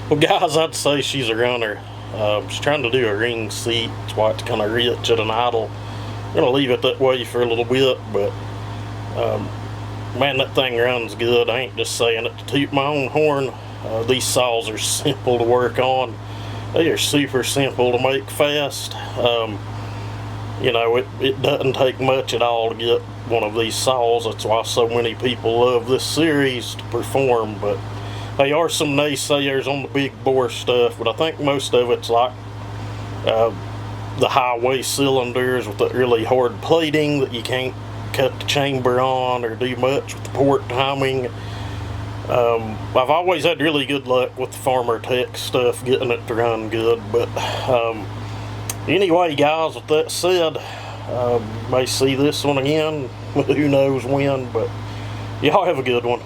Well, guys, I'd say she's a runner. She's trying to do a ring seat. That's why it's kind of rich at an idle. I'm going to leave it that way for a little bit, but man, that thing runs good. I ain't just saying it to toot my own horn. These saws are simple to work on. They are super simple to make fast. You know, it doesn't take much at all to get one of these saws. That's why so many people love this series to perform. But there are some naysayers on the big bore stuff, but I think most of it's like the highway cylinders with that really hard plating that you can't cut the chamber on or do much with the port timing. I've always had really good luck with the Farmer Tech stuff, getting it to run good. But anyway, guys, with that said, may see this one again. Who knows when, but y'all have a good one.